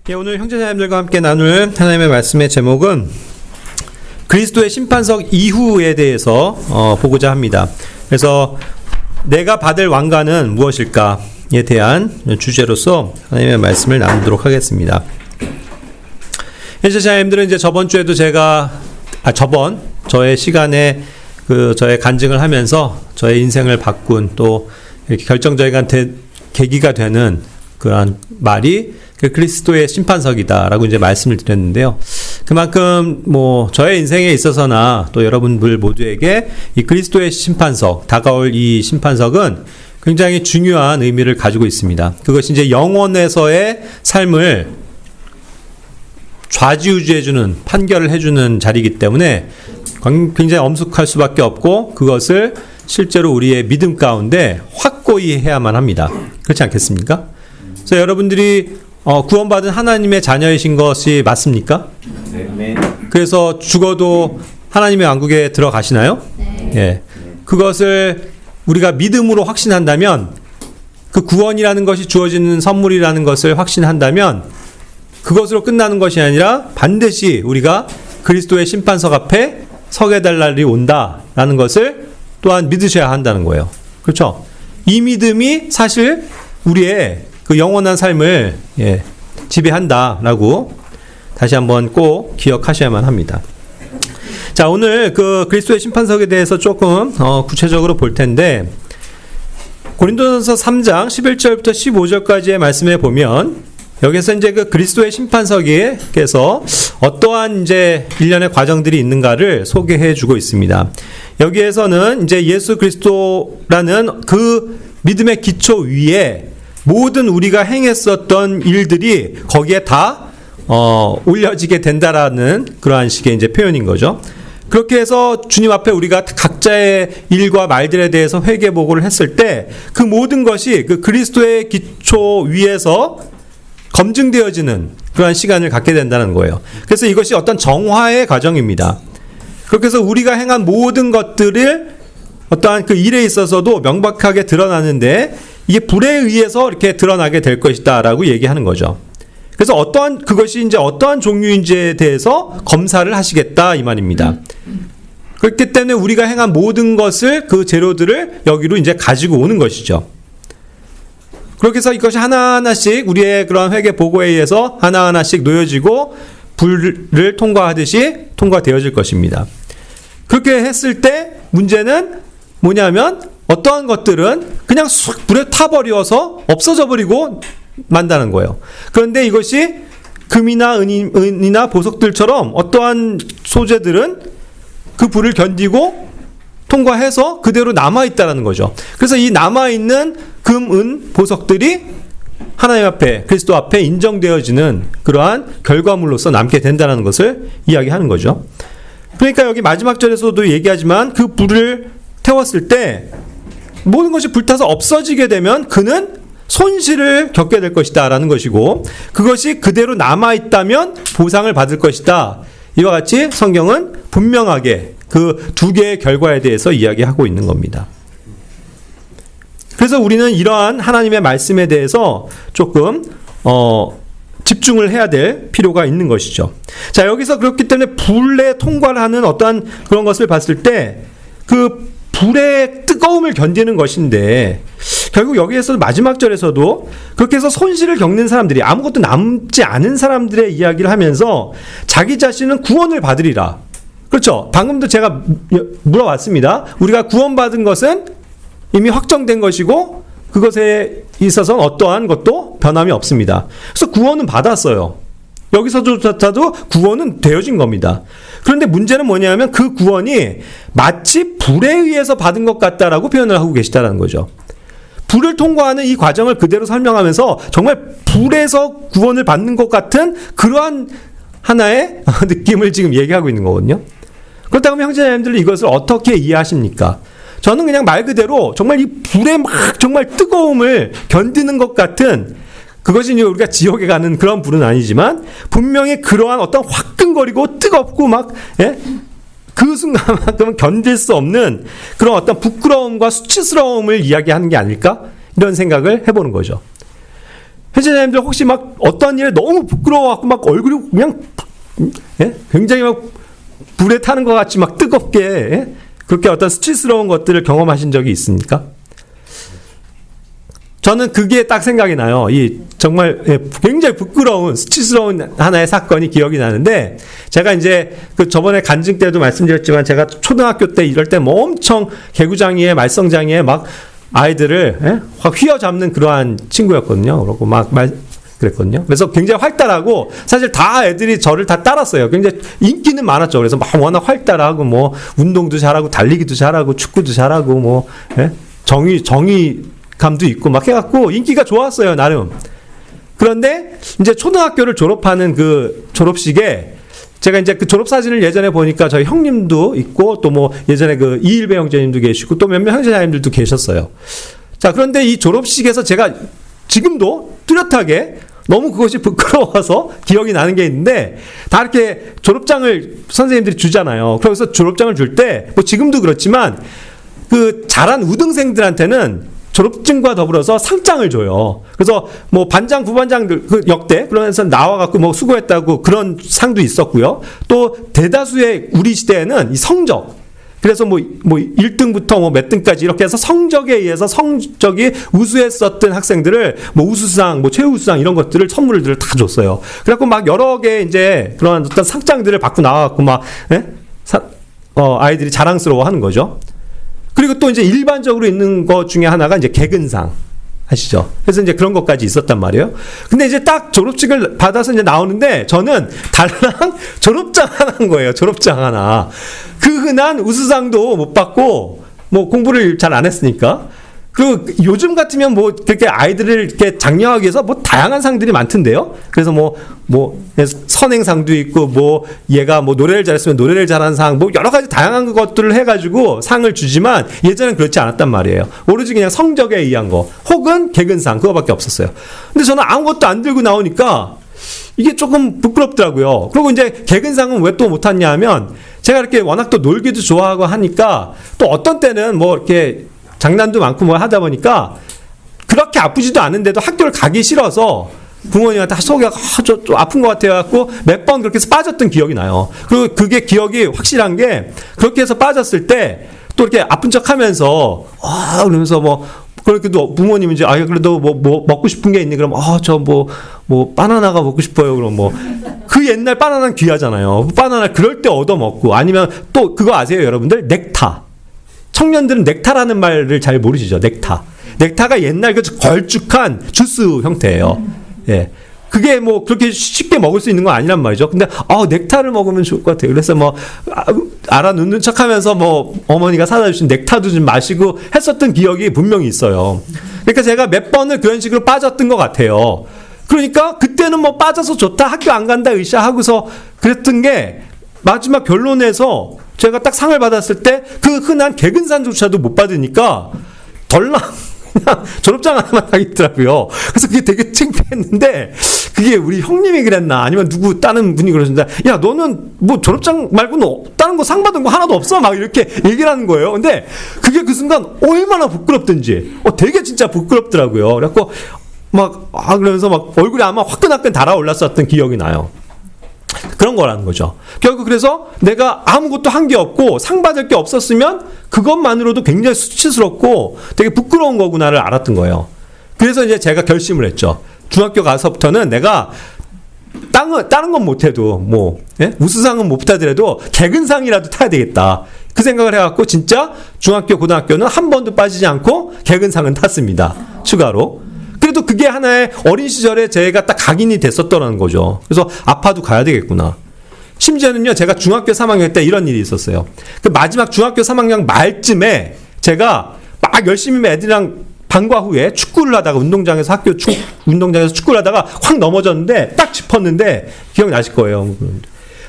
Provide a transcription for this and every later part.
예, 오늘 형제자매들과 함께 나눌 하나님의 말씀의 제목은 그리스도의 심판석 이후에 대해서 보고자 합니다. 그래서 내가 받을 왕관은 무엇일까에 대한 주제로서 하나님의 말씀을 나누도록 하겠습니다. 형제자매들은 이제 저번 주에도 저의 시간에 저의 간증을 하면서 저의 인생을 바꾼 또 이렇게 결정적인 계기가 되는 그러한 말이 그리스도의 심판석이다라고 이제 말씀을 드렸는데요. 그만큼 저의 인생에 있어서나 또 여러분들 모두에게 이 그리스도의 심판석, 다가올 이 심판석은 굉장히 중요한 의미를 가지고 있습니다. 그것이 이제 영원에서의 삶을 좌지우지해주는, 판결을 해주는 자리이기 때문에 굉장히 엄숙할 수밖에 없고 그것을 실제로 우리의 믿음 가운데 확고히 해야만 합니다. 그렇지 않겠습니까? 그래서 여러분들이 구원받은 하나님의 자녀이신 것이 맞습니까? 네. 그래서 죽어도 하나님의 왕국에 들어가시나요? 네. 예. 그것을 우리가 믿음으로 확신한다면, 그 구원이라는 것이 주어지는 선물이라는 것을 확신한다면 그것으로 끝나는 것이 아니라 반드시 우리가 그리스도의 심판석 앞에 서게 될 날이 온다라는 것을 또한 믿으셔야 한다는 거예요. 그렇죠? 이 믿음이 사실 우리의 그 영원한 삶을 지배한다라고 다시 한번 꼭 기억하셔야만 합니다. 자, 오늘 그 그리스도의 심판석에 대해서 조금 구체적으로 볼 텐데, 고린도전서 3장 11절부터 15절까지의 말씀에 보면 여기서 이제 그 그리스도의 심판석에서 어떠한 이제 일련의 과정들이 있는가를 소개해 주고 있습니다. 여기에서는 이제 예수 그리스도라는 그 믿음의 기초 위에 모든 우리가 행했었던 일들이 거기에 다 올려지게 된다라는 그러한 식의 이제 표현인 거죠. 그렇게 해서 주님 앞에 우리가 각자의 일과 말들에 대해서 회개 보고를 했을 때 그 모든 것이 그 그리스도의 기초 위에서 검증되어지는 그러한 시간을 갖게 된다는 거예요. 그래서 이것이 어떤 정화의 과정입니다. 그렇게 해서 우리가 행한 모든 것들을 어떠한 그 일에 있어서도 명백하게 드러나는데 이게 불에 의해서 이렇게 드러나게 될 것이다라고 얘기하는 거죠. 그래서 그것이 이제 어떠한 종류인지에 대해서 검사를 하시겠다 이 말입니다. 그렇기 때문에 우리가 행한 모든 것을, 그 재료들을 여기로 이제 가지고 오는 것이죠. 그렇게 해서 이것이 하나하나씩 우리의 그런 회개 보고에 의해서 하나하나씩 놓여지고 불을 통과하듯이 통과되어질 것입니다. 그렇게 했을 때 문제는 뭐냐면 어떠한 것들은 그냥 쑥 불에 타버려서 없어져 버리고 만다는 거예요. 그런데 이것이 금이나 은이나 보석들처럼 어떠한 소재들은 그 불을 견디고 통과해서 그대로 남아있다는 거죠. 그래서 이 남아있는 금, 은, 보석들이 하나님 앞에, 그리스도 앞에 인정되어지는 그러한 결과물로서 남게 된다는 것을 이야기하는 거죠. 그러니까 여기 마지막 절에서도 얘기하지만 그 불을 태웠을 때 모든 것이 불타서 없어지게 되면 그는 손실을 겪게 될 것이다 라는 것이고, 그것이 그대로 남아있다면 보상을 받을 것이다. 이와 같이 성경은 분명하게 그 두 개의 결과에 대해서 이야기하고 있는 겁니다. 그래서 우리는 이러한 하나님의 말씀에 대해서 조금 집중을 해야 될 필요가 있는 것이죠. 자, 여기서 그렇기 때문에 불에 통과를 하는 어떠한 그런 것을 봤을 때 그 불의 뜨거움을 견디는 것인데, 결국 여기에서 마지막 절에서도 그렇게 해서 손실을 겪는 사람들이, 아무것도 남지 않은 사람들의 이야기를 하면서 자기 자신은 구원을 받으리라. 그렇죠? 방금도 제가 물어봤습니다. 우리가 구원받은 것은 이미 확정된 것이고 그것에 있어서는 어떠한 것도 변함이 없습니다. 그래서 구원은 받았어요. 여기서조차도 구원은 되어진 겁니다. 그런데 문제는 뭐냐면 그 구원이 마치 불에 의해서 받은 것 같다라고 표현을 하고 계시다는 거죠. 불을 통과하는 이 과정을 그대로 설명하면서 정말 불에서 구원을 받는 것 같은 그러한 하나의 느낌을 지금 얘기하고 있는 거거든요. 그렇다면 형제자매들 이것을 어떻게 이해하십니까? 저는 그냥 말 그대로 정말 이 불의 막 정말 뜨거움을 견디는 것 같은, 그것이 우리가 지옥에 가는 그런 불은 아니지만 분명히 그러한 어떤 화끈거리고 뜨겁고 막 그 순간만큼은 견딜 수 없는 그런 어떤 부끄러움과 수치스러움을 이야기하는 게 아닐까? 이런 생각을 해보는 거죠. 형제자매님들 혹시 막 어떤 일에 너무 부끄러워갖고 막 얼굴이 그냥 예? 굉장히 막 불에 타는 것 같이 막 뜨겁게 예? 그렇게 어떤 수치스러운 것들을 경험하신 적이 있습니까? 저는 그게 딱 생각이 나요. 이 정말 굉장히 부끄러운 수치스러운 하나의 사건이 기억이 나는데, 제가 이제 그 저번에 간증 때도 말씀드렸지만 제가 초등학교 때 이럴 때 뭐 엄청 개구장이에 말썽장이에 막 아이들을 확 휘어잡는 그러한 친구였거든요. 그러고 막 그랬거든요. 그래서 굉장히 활달하고 사실 다 애들이 저를 다 따랐어요. 굉장히 인기는 많았죠. 그래서 막 워낙 활달하고 뭐 운동도 잘하고 달리기도 잘하고 축구도 잘하고 뭐 정의감도 있고 막 해갖고 인기가 좋았어요, 나름. 그런데 이제 초등학교를 졸업하는 그 졸업식에 제가 이제 그 졸업사진을 예전에 보니까 저희 형님도 있고 또 뭐 예전에 그 이일배 형제님도 계시고 또 몇몇 형제자님들도 계셨어요. 자, 그런데 이 졸업식에서 제가 지금도 뚜렷하게 너무 그것이 부끄러워서 기억이 나는 게 있는데, 다 이렇게 졸업장을 선생님들이 주잖아요. 그래서 졸업장을 줄 때 뭐 지금도 그렇지만 그 잘한 우등생들한테는 졸업증과 더불어서 상장을 줘요. 그래서 뭐 반장, 부반장들 그 역대 그러면서 나와갖고 뭐 수고했다고 그런 상도 있었고요. 또 대다수의 우리 시대에는 이 성적, 그래서 뭐 1등부터 뭐 몇 등까지 이렇게 해서 성적에 의해서 성적이 우수했었던 학생들을 뭐 우수상, 뭐 최우수상 이런 것들을 선물들을 다 줬어요. 그래갖고 막 여러 개 이제 그런 어떤 상장들을 받고 나와갖고 막 아이들이 자랑스러워 하는 거죠. 그리고 또 이제 일반적으로 있는 것 중에 하나가 이제 개근상 아시죠? 그래서 이제 그런 것까지 있었단 말이에요. 근데 이제 딱 졸업식을 받아서 이제 나오는데 저는 달랑 졸업장 하나인 거예요. 졸업장 하나. 그 흔한 우수상도 못 받고 뭐 공부를 잘 안 했으니까. 그리고 요즘 같으면 뭐 그렇게 아이들을 이렇게 장려하기 위해서 뭐 다양한 상들이 많던데요. 그래서 뭐 선행상도 있고 뭐 얘가 뭐 노래를 잘했으면 노래를 잘한 상, 뭐 여러 가지 다양한 것들을 해가지고 상을 주지만 예전엔 그렇지 않았단 말이에요. 오로지 그냥 성적에 의한 거 혹은 개근상 그거밖에 없었어요. 근데 저는 아무것도 안 들고 나오니까 이게 조금 부끄럽더라고요. 그리고 이제 개근상은 왜 또 못하냐 하면 제가 이렇게 워낙 또 놀기도 좋아하고 하니까 또 어떤 때는 뭐 이렇게 장난도 많고 뭐 하다 보니까 그렇게 아프지도 않은데도 학교를 가기 싫어서 부모님한테 속이 좀 아픈 것 같아요 갖고 몇 번 그렇게 해서 빠졌던 기억이 나요. 그리고 그게 기억이 확실한 게 그렇게 해서 빠졌을 때 또 이렇게 아픈 척 하면서 그러면서 뭐 그래도 부모님이 이제 그래도 뭐 먹고 싶은 게 있니? 그럼 저 뭐 바나나가 먹고 싶어요. 그럼 뭐 그 옛날 바나나는 귀하잖아요. 바나나 그럴 때 얻어 먹고 아니면 또 그거 아세요, 여러분들? 넥타. 청년들은 넥타라는 말을 잘 모르시죠? 넥타가 옛날 그 걸쭉한 주스 형태예요. 예. 그게 뭐 그렇게 쉽게 먹을 수 있는 건 아니란 말이죠. 근데 넥타를 먹으면 좋을 것 같아요. 그래서 뭐 알아놓는 척하면서 뭐 어머니가 사다 주신 넥타도 좀 마시고 했었던 기억이 분명히 있어요. 그러니까 제가 몇 번을 그런 식으로 빠졌던 것 같아요. 그러니까 그때는 뭐 빠져서 좋다, 학교 안 간다 으쌰하고서 그랬던 게 마지막 결론에서 제가 딱 상을 받았을 때 그 흔한 개근상조차도 못 받으니까 덜랑 그냥 졸업장 하나만 하겠더라고요. 그래서 그게 되게 창피했는데 그게 우리 형님이 그랬나 아니면 누구 다른 분이 그러신다. 야, 너는 뭐 졸업장 말고는 다른 거 상 받은 거 하나도 없어? 막 이렇게 얘기를 하는 거예요. 근데 그게 그 순간 얼마나 부끄럽든지 되게 진짜 부끄럽더라고요. 그래갖고 그러면서 막 얼굴이 아마 화끈화끈 달아올랐었던 기억이 나요. 그런 거라는 거죠. 결국 그래서 내가 아무것도 한 게 없고 상 받을 게 없었으면 그것만으로도 굉장히 수치스럽고 되게 부끄러운 거구나를 알았던 거예요. 그래서 이제 제가 결심을 했죠. 중학교 가서부터는 내가 다른 건 못해도 우수상은 못 타더라도 개근상이라도 타야 되겠다. 그 생각을 해갖고 진짜 중학교 고등학교는 한 번도 빠지지 않고 개근상은 탔습니다. 추가로. 그래도 그게 하나의 어린 시절에 제가 딱 각인이 됐었더라는 거죠. 그래서 아파도 가야 되겠구나. 심지어는요, 제가 중학교 3학년 때 이런 일이 있었어요. 그 마지막 중학교 3학년 말쯤에 제가 막 열심히 애들이랑 방과 후에 축구를 하다가 운동장에서 축구를 하다가 확 넘어졌는데 딱 짚었는데 기억나실 거예요.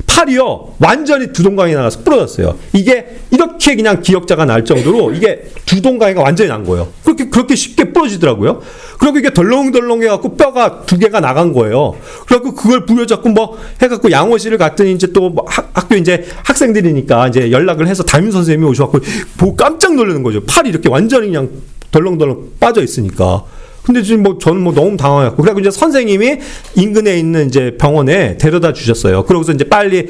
팔이요 완전히 두 동강이 나가서 부러졌어요. 이게 이렇게 그냥 기역자가 날 정도로 이게 두 동강이가 완전히 난 거예요. 그렇게 쉽게 부러지더라고요. 그리고 이게 덜렁덜렁 해갖고 뼈가 두 개가 나간 거예요. 그래갖고 그걸 부여잡고 해갖고 양호실을 갔더니 이제 또 학교 이제 학생들이니까 이제 연락을 해서 담임 선생님이 오셔갖고 보고 깜짝 놀라는 거죠. 팔이 이렇게 완전히 그냥 덜렁덜렁 빠져 있으니까. 근데 지금 뭐 저는 뭐 너무 당황했고, 그래서 이제 선생님이 인근에 있는 이제 병원에 데려다 주셨어요. 그러고서 이제 빨리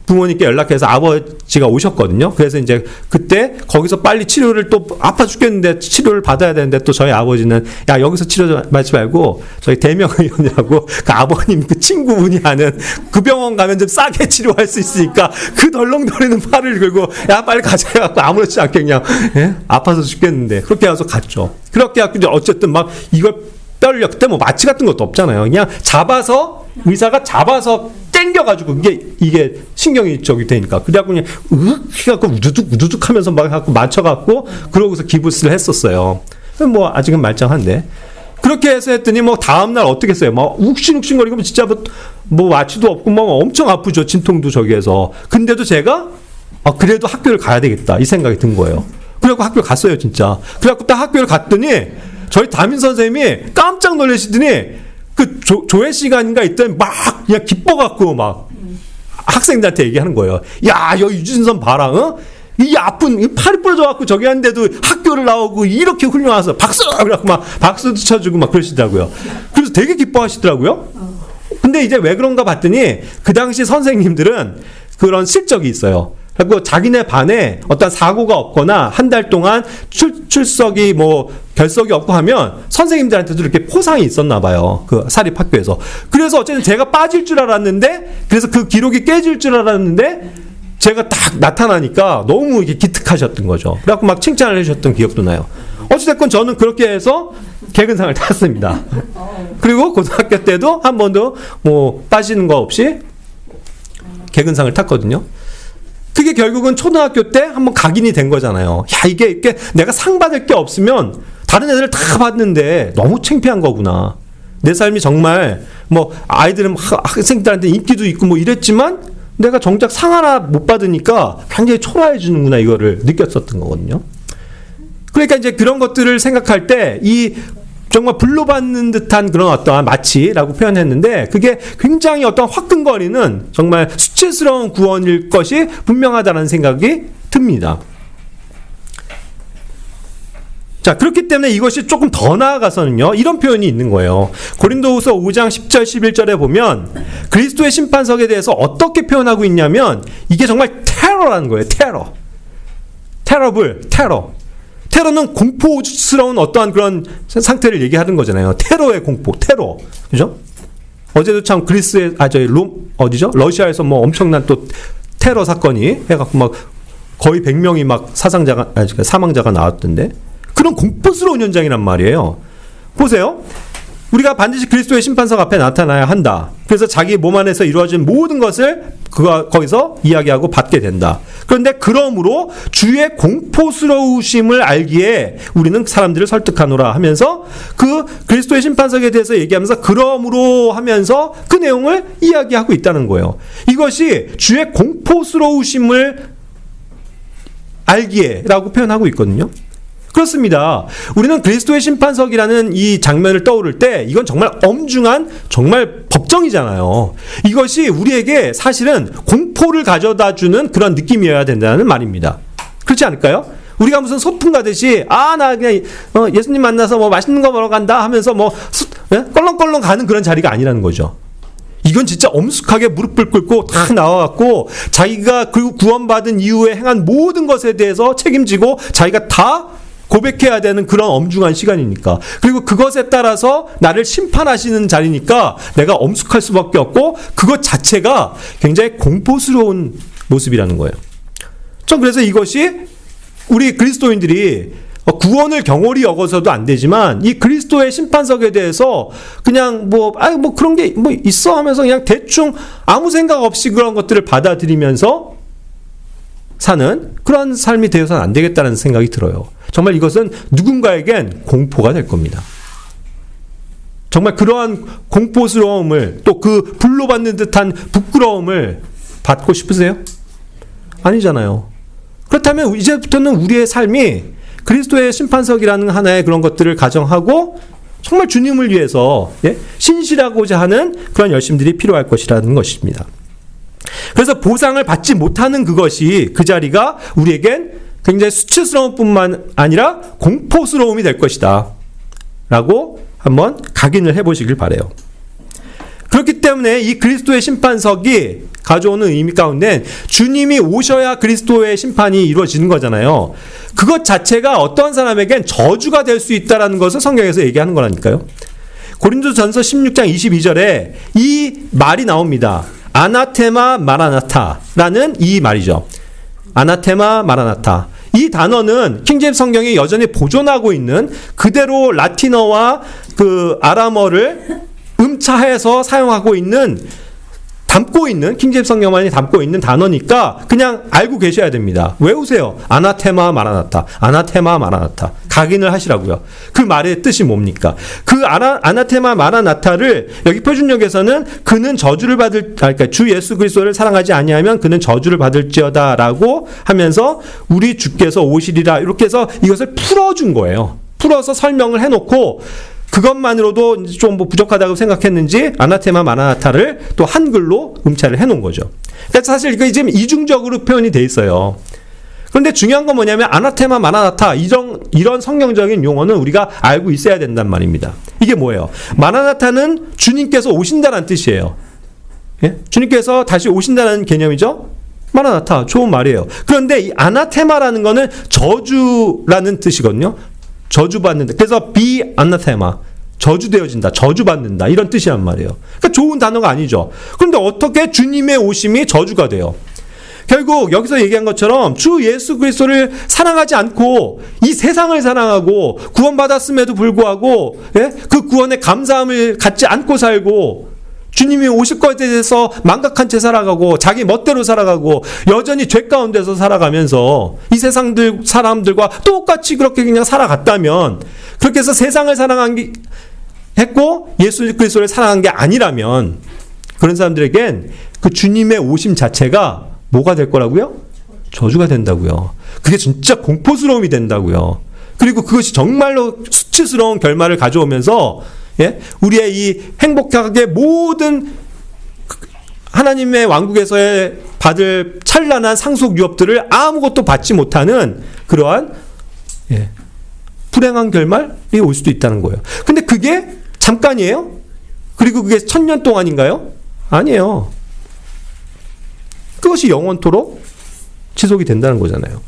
부모님께 연락해서 아버지가 오셨거든요. 그래서 이제 그때 거기서 빨리 치료를, 또 아파 죽겠는데 치료를 받아야 되는데, 또 저희 아버지는 야, 여기서 치료 받지 말고 저희 대명의원이라고 그 아버님 그 친구분이 하는 그 병원 가면 좀 싸게 치료할 수 있으니까 그 덜렁거리는 팔을 들고 야, 빨리 가자 해갖고 아무렇지 않게 그냥, 예? 아파서 죽겠는데 그렇게 해서 갔죠. 그렇게 해갖고 이제 어쨌든 막 이걸 뼈를, 그때 뭐 마취 같은 것도 없잖아요. 그냥 잡아서, 의사가 잡아서 땡겨가지고 이게 신경이 저기 되니까. 그래갖고 그냥 해갖고 우두둑 하면서 막 해갖고 맞춰갖고 그러고서 기부스를 했었어요. 뭐 아직은 말짱한데. 그렇게 해서 했더니 뭐 다음날 어떻게 했어요? 막 욱신욱신거리고 진짜 뭐 마취도 없고 뭐 엄청 아프죠. 진통도 저기 해서. 근데도 제가 그래도 학교를 가야 되겠다 이 생각이 든 거예요. 그래갖고 학교를 갔어요, 진짜. 그래갖고 딱 학교를 갔더니 저희 담임 선생님이 깜짝 놀라시더니 그 조회 시간인가 있더니 막 그냥 기뻐갖고 막 학생들한테 얘기하는 거예요. 야, 여기 유진선 봐라, 어? 이 아픈 팔이 부러져갖고 저기 하는데도 학교를 나오고 이렇게 훌륭해서 박수! 그래갖고 막 박수도 쳐주고 막 그러시더라고요. 그래서 되게 기뻐하시더라고요. 근데 이제 왜 그런가 봤더니 그 당시 선생님들은 그런 실적이 있어요. 그리고 자기네 반에 어떤 사고가 없거나 한 달 동안 출석이 뭐 결석이 없고 하면 선생님들한테도 이렇게 포상이 있었나 봐요. 그 사립학교에서. 그래서 어쨌든 제가 빠질 줄 알았는데, 그래서 그 기록이 깨질 줄 알았는데 제가 딱 나타나니까 너무 이게 기특하셨던 거죠. 그래갖고 막 칭찬을 해주셨던 기억도 나요. 어찌됐건 저는 그렇게 해서 개근상을 탔습니다. 그리고 고등학교 때도 한 번도 뭐 빠지는 거 없이 개근상을 탔거든요. 그게 결국은 초등학교 때 한번 각인이 된 거잖아요. 야, 이게 내가 상 받을 게 없으면 다른 애들 다 받는데 너무 창피한 거구나. 내 삶이 정말 뭐 아이들은 학생들한테 인기도 있고 뭐 이랬지만 내가 정작 상 하나 못 받으니까 굉장히 초라해 주는구나, 이거를 느꼈었던 거거든요. 그러니까 이제 그런 것들을 생각할 때 이 정말 불로받는 듯한 그런 어떠한 마취라고 표현했는데, 그게 굉장히 어떤 화끈거리는 정말 수치스러운 구원일 것이 분명하다는 생각이 듭니다. 자, 그렇기 때문에 이것이 조금 더 나아가서는요, 이런 표현이 있는 거예요. 고린도후서 5장 10절 11절에 보면 그리스도의 심판석에 대해서 어떻게 표현하고 있냐면, 이게 정말 테러라는 거예요. 테러. 테러는 공포스러운 어떠한 그런 상태를 얘기하는 거잖아요. 테러의 공포, 테러. 그죠? 어제도 참 그리스의, 러시아에서 뭐 엄청난 또 테러 사건이 해갖고 막 거의 100명이 막 사망자가 나왔던데. 그런 공포스러운 현장이란 말이에요. 보세요. 우리가 반드시 그리스도의 심판석 앞에 나타나야 한다. 그래서 자기 몸 안에서 이루어진 모든 것을 거기서 이야기하고 받게 된다. 그런데 그러므로 주의 공포스러우심을 알기에 우리는 사람들을 설득하노라 하면서 그 그리스도의 심판석에 대해서 얘기하면서 그러므로 하면서 그 내용을 이야기하고 있다는 거예요. 이것이 주의 공포스러우심을 알기에 라고 표현하고 있거든요. 그렇습니다. 우리는 그리스도의 심판석이라는 이 장면을 떠오를 때 이건 정말 엄중한 정말 법정이잖아요. 이것이 우리에게 사실은 공포를 가져다주는 그런 느낌이어야 된다는 말입니다. 그렇지 않을까요? 우리가 무슨 소풍 가듯이 나 그냥 예수님 만나서 뭐 맛있는 거 먹으러 간다 하면서 뭐 껄렁껄렁 가는 그런 자리가 아니라는 거죠. 이건 진짜 엄숙하게 무릎을 꿇고 다 나와갖고 자기가 그 구원받은 이후에 행한 모든 것에 대해서 책임지고 자기가 다 고백해야 되는 그런 엄중한 시간이니까. 그리고 그것에 따라서 나를 심판하시는 자리니까 내가 엄숙할 수밖에 없고, 그것 자체가 굉장히 공포스러운 모습이라는 거예요. 전 그래서 이것이 우리 그리스도인들이 구원을 경홀히 여겨서도 안 되지만 이 그리스도의 심판석에 대해서 그냥 뭐 그런 게 뭐 있어 하면서 그냥 대충 아무 생각 없이 그런 것들을 받아들이면서 사는 그런 삶이 되어서는 안 되겠다는 생각이 들어요. 정말 이것은 누군가에겐 공포가 될 겁니다. 정말 그러한 공포스러움을, 또 그 불로받는 듯한 부끄러움을 받고 싶으세요? 아니잖아요. 그렇다면 이제부터는 우리의 삶이 그리스도의 심판석이라는 하나의 그런 것들을 가정하고 정말 주님을 위해서 신실하고자 하는 그런 열심들이 필요할 것이라는 것입니다. 그래서 보상을 받지 못하는 그것이, 그 자리가 우리에겐 굉장히 수치스러운 뿐만 아니라 공포스러움이 될 것이다 라고 한번 각인을 해보시길 바라요. 그렇기 때문에 이 그리스도의 심판석이 가져오는 의미 가운데 주님이 오셔야 그리스도의 심판이 이루어지는 거잖아요. 그것 자체가 어떠한 사람에겐 저주가 될 수 있다는 것을 성경에서 얘기하는 거라니까요. 고린도전서 16장 22절에 이 말이 나옵니다. 아나테마 마라나타라는 이 말이죠. 아나테마 마라나타. 이 단어는 킹제임스 성경이 여전히 보존하고 있는 그대로 라틴어와 그 아람어를 음차해서 사용하고 있는, 담고 있는, 킹제임스 성경만이 담고 있는 단어니까 그냥 알고 계셔야 됩니다. 외우세요. 아나테마 마라나타. 아나테마 마라나타. 각인을 하시라고요. 그 말의 뜻이 뭡니까? 그 아나테마 마라나타를 여기 표준역에서는 그는 저주를 그러니까 주 예수 그리스도를 사랑하지 아니하면 그는 저주를 받을지어다라고 하면서 우리 주께서 오시리라 이렇게 해서 이것을 풀어준 거예요. 풀어서 설명을 해놓고 그것만으로도 좀 뭐 부족하다고 생각했는지 아나테마 마라나타를 또 한글로 음차를 해놓은 거죠. 그러니까 사실 이거 지금 이중적으로 표현이 돼 있어요. 그런데 중요한 건 뭐냐면 아나테마 마라나타 이런 성경적인 용어는 우리가 알고 있어야 된단 말입니다. 이게 뭐예요? 마라나타는 주님께서 오신다는 뜻이에요. 예? 주님께서 다시 오신다는 개념이죠. 마라나타 좋은 말이에요. 그런데 이 아나테마라는 거는 저주라는 뜻이거든요. 저주받는다. 그래서 비 아나테마 저주되어진다, 저주받는다 이런 뜻이란 말이에요. 그러니까 좋은 단어가 아니죠. 그런데 어떻게 주님의 오심이 저주가 돼요? 결국 여기서 얘기한 것처럼 주 예수 그리스도를 사랑하지 않고 이 세상을 사랑하고 구원받았음에도 불구하고 그 구원에 감사함을 갖지 않고 살고 주님이 오실 것에 대해서 망각한 채 살아가고 자기 멋대로 살아가고 여전히 죄 가운데서 살아가면서 이 세상 사람들과 똑같이 그렇게 그냥 살아갔다면, 그렇게 해서 세상을 했고 예수 그리스도를 사랑한 게 아니라면 그런 사람들에겐 그 주님의 오심 자체가 뭐가 될 거라고요? 저주가 된다고요. 그게 진짜 공포스러움이 된다고요. 그리고 그것이 정말로 수치스러운 결말을 가져오면서 우리의 이 행복하게 모든 하나님의 왕국에서의 받을 찬란한 상속 유업들을 아무것도 받지 못하는 그러한 불행한 결말이 올 수도 있다는 거예요. 근데 그게 잠깐이에요? 그리고 그게 1000년 동안인가요? 아니에요. 그것이 영원토록 지속이 된다는 거잖아요.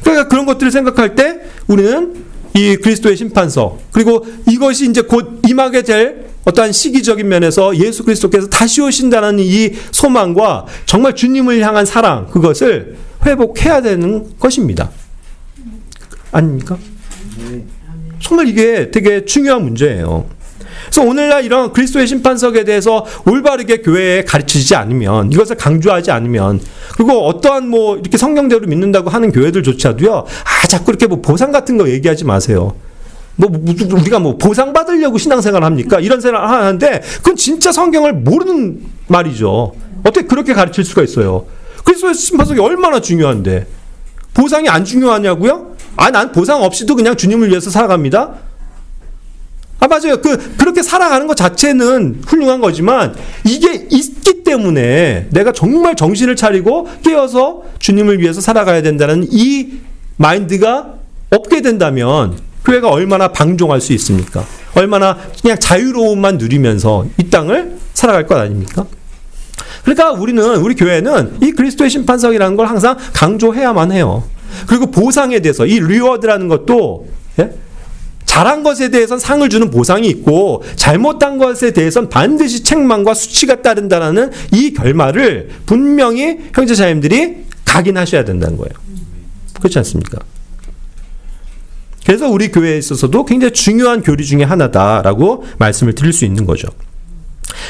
그러니까 그런 것들을 생각할 때 우리는 이 그리스도의 심판석, 그리고 이것이 이제 곧 임하게 될 어떠한 시기적인 면에서 예수 그리스도께서 다시 오신다는 이 소망과 정말 주님을 향한 사랑, 그것을 회복해야 되는 것입니다. 아닙니까? 정말 이게 되게 중요한 문제예요. 그래서 오늘날 이런 그리스도의 심판석에 대해서 올바르게 교회에 가르치지 않으면, 이것을 강조하지 않으면, 그리고 어떠한 뭐 이렇게 성경대로 믿는다고 하는 교회들조차도요, 자꾸 이렇게 뭐 보상 같은 거 얘기하지 마세요. 우리가 뭐 보상 받으려고 신앙생활 합니까? 이런 생활 하는데 그건 진짜 성경을 모르는 말이죠. 어떻게 그렇게 가르칠 수가 있어요? 그리스도의 심판석이 얼마나 중요한데 보상이 안 중요하냐고요? 난 보상 없이도 그냥 주님을 위해서 살아갑니다. 맞아요. 그렇게 살아가는 것 자체는 훌륭한 거지만 이게 있기 때문에 내가 정말 정신을 차리고 깨어서 주님을 위해서 살아가야 된다는 이 마인드가 없게 된다면 교회가 얼마나 방종할 수 있습니까? 얼마나 그냥 자유로움만 누리면서 이 땅을 살아갈 것 아닙니까? 그러니까 우리 교회는 이 그리스도의 심판석이라는 걸 항상 강조해야만 해요. 그리고 보상에 대해서 이 리워드라는 것도 잘한 것에 대해서는 상을 주는 보상이 있고 잘못한 것에 대해서는 반드시 책망과 수치가 따른다는 이 결말을 분명히 형제자매들이 각인하셔야 된다는 거예요. 그렇지 않습니까? 그래서 우리 교회에 있어서도 굉장히 중요한 교리 중에 하나다라고 말씀을 드릴 수 있는 거죠.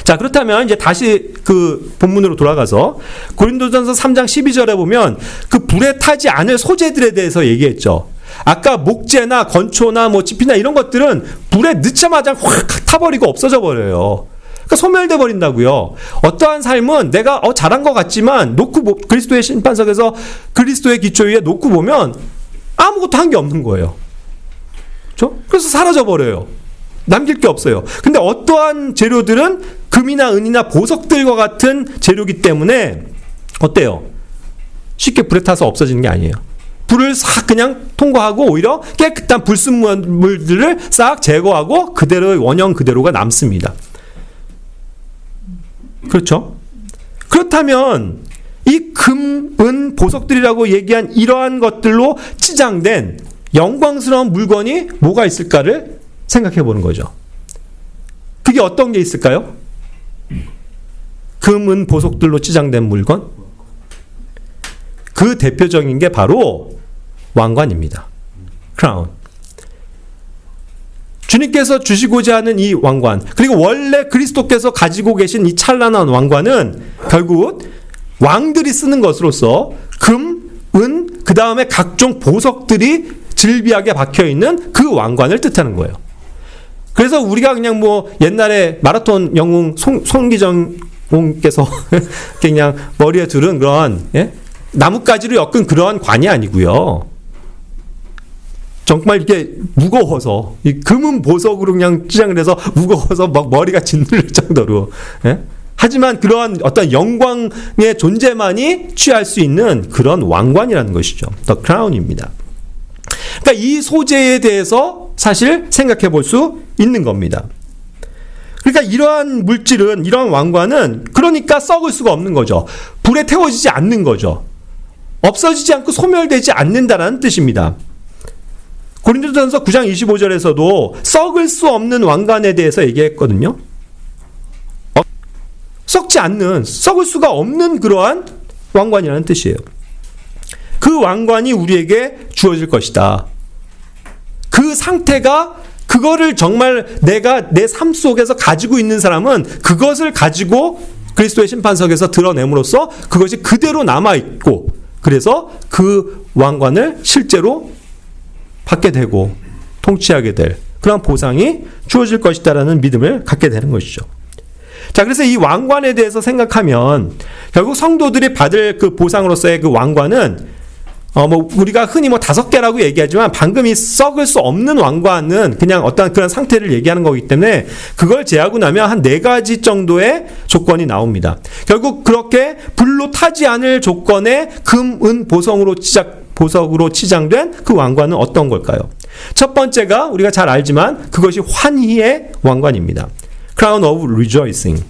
자, 그렇다면 이제 다시 그 본문으로 돌아가서 고린도전서 3장 12절에 보면 그 불에 타지 않을 소재들에 대해서 얘기했죠. 아까 목재나 건초나 뭐 지피나 이런 것들은 불에 넣자마자 확 타버리고 없어져 버려요. 그러니까 소멸돼 버린다고요. 어떠한 삶은 내가 잘한 것 같지만 그리스도의 심판석에서 그리스도의 기초 위에 놓고 보면 아무것도 한 게 없는 거예요. 그렇죠? 그래서 사라져 버려요. 남길 게 없어요. 근데 어떠한 재료들은 금이나 은이나 보석들과 같은 재료이기 때문에 어때요? 쉽게 불에 타서 없어지는 게 아니에요. 불을 싹 그냥 통과하고 오히려 깨끗한 불순물들을 싹 제거하고 그대로의 원형 그대로가 남습니다. 그렇죠? 그렇다면 이 금, 은, 보석들이라고 얘기한 이러한 것들로 치장된 영광스러운 물건이 뭐가 있을까를 생각해 보는 거죠. 그게 어떤 게 있을까요? 금, 은, 보석들로 치장된 물건? 그 대표적인 게 바로 왕관입니다. 크라운. 주님께서 주시고자 하는 이 왕관, 그리고 원래 그리스도께서 가지고 계신 이 찬란한 왕관은 결국 왕들이 쓰는 것으로서 금, 은, 그 다음에 각종 보석들이 질비하게 박혀있는 그 왕관을 뜻하는 거예요. 그래서 우리가 그냥 뭐 옛날에 마라톤 영웅 송기정께서 그냥 머리에 두른 그런 나뭇가지로 엮은 그러한 관이 아니고요. 정말 이게 무거워서 이 금은 보석으로 그냥 치장을 해서 무거워서 막 머리가 짓눌릴 정도로. 하지만 그러한 어떤 영광의 존재만이 취할 수 있는 그런 왕관이라는 것이죠. 더 크라운입니다. 그러니까 이 소재에 대해서 사실 생각해 볼 수 있는 겁니다. 그러니까 이러한 물질은, 이러한 왕관은 그러니까 썩을 수가 없는 거죠. 불에 태워지지 않는 거죠. 없어지지 않고 소멸되지 않는다는 뜻입니다. 고린도전서 9장 25절에서도 썩을 수 없는 왕관에 대해서 얘기했거든요. 썩지 않는, 썩을 수가 없는 그러한 왕관이라는 뜻이에요. 그 왕관이 우리에게 주어질 것이다. 그 상태가, 그거를 정말 내가 내 삶 속에서 가지고 있는 사람은 그것을 가지고 그리스도의 심판석에서 드러냄으로써 그것이 그대로 남아있고, 그래서 그 왕관을 실제로 받게 되고 통치하게 될 그런 보상이 주어질 것이다라는 믿음을 갖게 되는 것이죠. 자, 그래서 이 왕관에 대해서 생각하면 결국 성도들이 받을 그 보상으로서의 그 왕관은 우리가 흔히 5개라고 얘기하지만 방금 이 썩을 수 없는 왕관은 그냥 어떤 그런 상태를 얘기하는 거기 때문에 그걸 제하고 나면 한 4가지 정도의 조건이 나옵니다. 결국 그렇게 불로 타지 않을 조건의 금, 은, 보석으로 치장된 그 왕관은 어떤 걸까요? 첫 번째가 우리가 잘 알지만 그것이 환희의 왕관입니다. Crown of Rejoicing.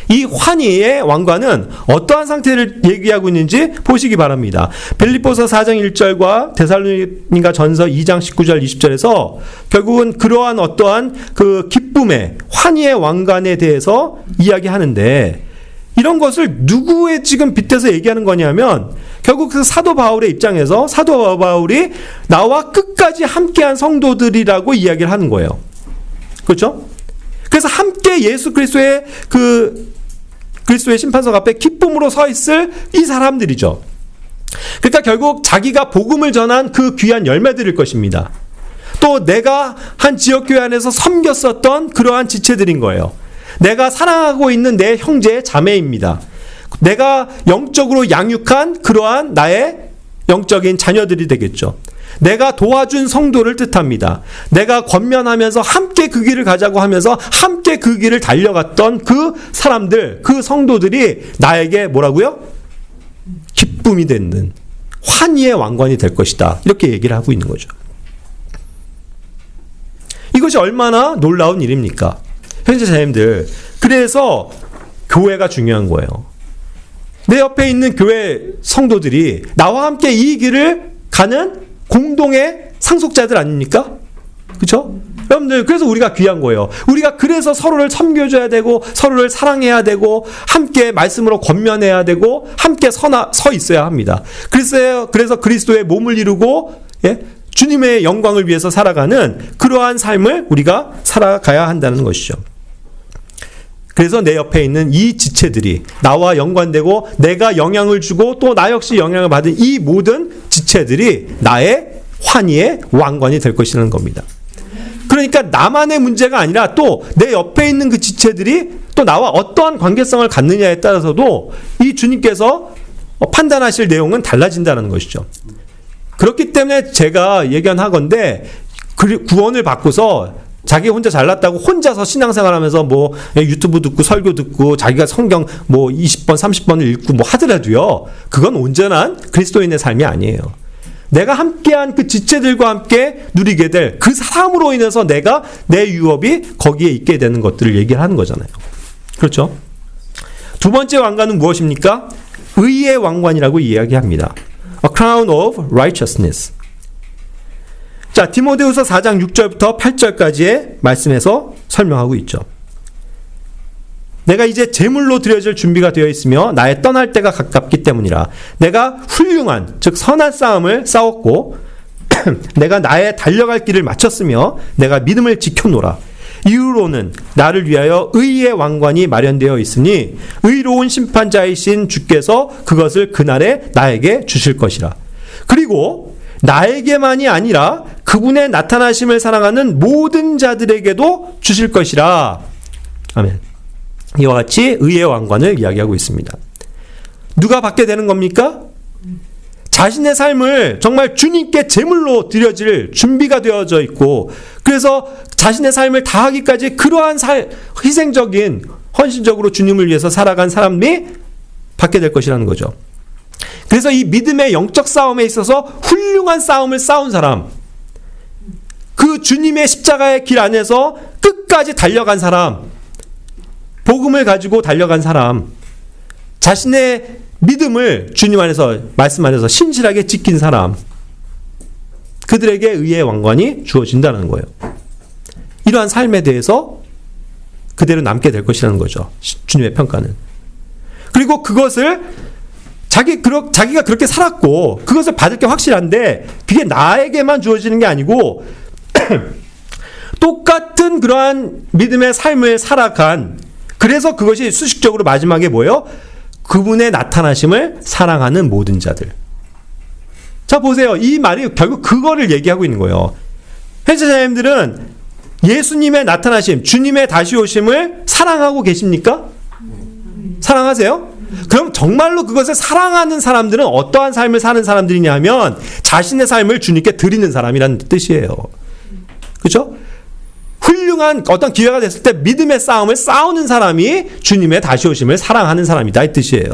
이 환희의 왕관은 어떠한 상태를 얘기하고 있는지 보시기 바랍니다. 빌립보서 4장 1절과 데살로니가 전서 2장 19절 20절에서 결국은 그러한 어떠한 그 기쁨의 환희의 왕관에 대해서 이야기하는데, 이런 것을 누구에 지금 빗대서 얘기하는 거냐면 결국 그 사도 바울의 입장에서 사도 바울이 나와 끝까지 함께한 성도들이라고 이야기를 하는 거예요. 그렇죠? 그래서 함께 예수 그리스도의 그리스도의 심판석 앞에 기쁨으로 서 있을 이 사람들이죠. 그러니까 결국 자기가 복음을 전한 그 귀한 열매들일 것입니다. 또 내가 한 지역교회 안에서 섬겼었던 그러한 지체들인 거예요. 내가 사랑하고 있는 내 형제 자매입니다. 내가 영적으로 양육한 그러한 나의 영적인 자녀들이 되겠죠. 내가 도와준 성도를 뜻합니다. 내가 권면하면서 함께 그 길을 가자고 하면서 함께 그 길을 달려갔던 그 사람들, 그 성도들이 나에게 뭐라고요? 기쁨이 되는 환희의 왕관이 될 것이다. 이렇게 얘기를 하고 있는 거죠. 이것이 얼마나 놀라운 일입니까? 현재 자녀님들, 그래서 교회가 중요한 거예요. 내 옆에 있는 교회 성도들이 나와 함께 이 길을 가는 공동의 상속자들 아닙니까? 그렇죠? 여러분들, 그래서 우리가 귀한 거예요. 우리가 그래서 서로를 섬겨줘야 되고 서로를 사랑해야 되고 함께 말씀으로 권면해야 되고 함께 서 있어야 합니다. 그래서 그리스도의 몸을 이루고 주님의 영광을 위해서 살아가는 그러한 삶을 우리가 살아가야 한다는 것이죠. 그래서 내 옆에 있는 이 지체들이 나와 연관되고 내가 영향을 주고 또 나 역시 영향을 받은 이 모든 지체들이 나의 환희의 왕관이 될 것이라는 겁니다. 그러니까 나만의 문제가 아니라 또 내 옆에 있는 그 지체들이 또 나와 어떠한 관계성을 갖느냐에 따라서도 이 주님께서 판단하실 내용은 달라진다는 것이죠. 그렇기 때문에 제가 예견하건대 구원을 받고서 자기 혼자 잘났다고 혼자서 신앙생활하면서 뭐 유튜브 듣고 설교 듣고 자기가 성경 뭐 20번 30번을 읽고 뭐 하더라도요, 그건 온전한 그리스도인의 삶이 아니에요. 내가 함께한 그 지체들과 함께 누리게 될 그 사람으로 인해서 내가 내 유업이 거기에 있게 되는 것들을 얘기를 하는 거잖아요. 그렇죠? 두 번째 왕관은 무엇입니까? 의의 왕관이라고 이야기합니다. A crown of righteousness. 자, 디모데후서 4장 6절부터 8절까지의 말씀에서 설명하고 있죠. 내가 이제 제물로 드려질 준비가 되어 있으며 나의 떠날 때가 가깝기 때문이라. 내가 훌륭한 즉 선한 싸움을 싸웠고 내가 나의 달려갈 길을 마쳤으며 내가 믿음을 지켜노라. 이후로는 나를 위하여 의의 왕관이 마련되어 있으니 의로운 심판자이신 주께서 그것을 그날에 나에게 주실 것이라. 그리고 나에게만이 아니라 그분의 나타나심을 사랑하는 모든 자들에게도 주실 것이라. 아멘. 이와 같이 의의 왕관을 이야기하고 있습니다. 누가 받게 되는 겁니까? 자신의 삶을 정말 주님께 제물로 드려질 준비가 되어져 있고, 그래서 자신의 삶을 다하기까지 그러한 희생적인, 헌신적으로 주님을 위해서 살아간 사람이 받게 될 것이라는 거죠. 그래서 이 믿음의 영적 싸움에 있어서 훌륭한 싸움을 싸운 사람, 그 주님의 십자가의 길 안에서 끝까지 달려간 사람, 복음을 가지고 달려간 사람, 자신의 믿음을 주님 안에서, 말씀 안에서 신실하게 지킨 사람, 그들에게 의의 왕관이 주어진다는 거예요. 이러한 삶에 대해서 그대로 남게 될 것이라는 거죠. 주님의 평가는. 그리고 그것을 자기가 그렇게 살았고 그것을 받을 게 확실한데 그게 나에게만 주어지는 게 아니고 똑같은 그러한 믿음의 삶을 살아간, 그래서 그것이 수식적으로 마지막에 뭐예요? 그분의 나타나심을 사랑하는 모든 자들. 자, 보세요. 이 말이 결국 그거를 얘기하고 있는 거예요. 회제자님들은 예수님의 나타나심, 주님의 다시 오심을 사랑하고 계십니까? 사랑하세요? 그럼 정말로 그것을 사랑하는 사람들은 어떠한 삶을 사는 사람들이냐 하면 자신의 삶을 주님께 드리는 사람이라는 뜻이에요. 그렇죠? 훌륭한 어떤 기회가 됐을 때 믿음의 싸움을 싸우는 사람이 주님의 다시 오심을 사랑하는 사람이다, 이 뜻이에요.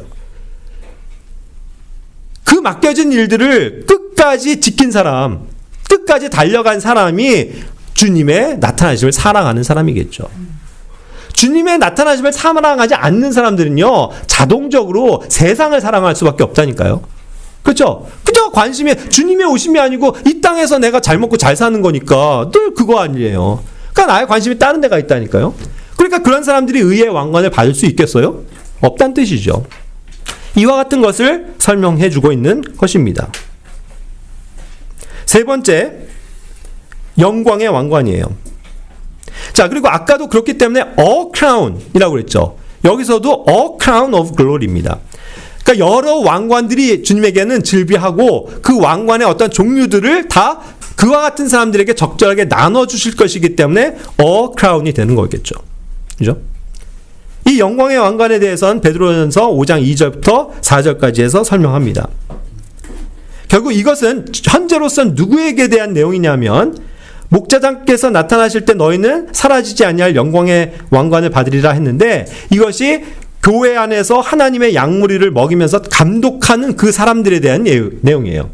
그 맡겨진 일들을 끝까지 지킨 사람, 끝까지 달려간 사람이 주님의 나타나심을 사랑하는 사람이겠죠. 주님의 나타나심을 사랑하지 않는 사람들은요, 자동적으로 세상을 사랑할 수밖에 없다니까요. 그렇죠? 그저 관심이 주님의 오심이 아니고 이 땅에서 내가 잘 먹고 잘 사는 거니까 늘 그거 아니에요. 그러니까 나의 관심이 다른 데가 있다니까요. 그러니까 그런 사람들이 의의 왕관을 받을 수 있겠어요? 없다는 뜻이죠. 이와 같은 것을 설명해 주고 있는 것입니다. 세 번째, 영광의 왕관이에요. 자, 그리고 아까도 그렇기 때문에 a crown이라고 그랬죠. 여기서도 a crown of glory입니다. 그러니까 여러 왕관들이 주님에게는 즐비하고 그 왕관의 어떤 종류들을 다 그와 같은 사람들에게 적절하게 나눠주실 것이기 때문에 a crown이 되는 거겠죠. 그죠? 이 영광의 왕관에 대해서는 베드로전서 5장 2절부터 4절까지 해서 설명합니다. 결국 이것은 현재로서는 누구에게 대한 내용이냐면, 목자장께서 나타나실 때 너희는 사라지지 아니할 영광의 왕관을 받으리라 했는데, 이것이 교회 안에서 하나님의 양무리를 먹이면서 감독하는 그 사람들에 대한 내용이에요.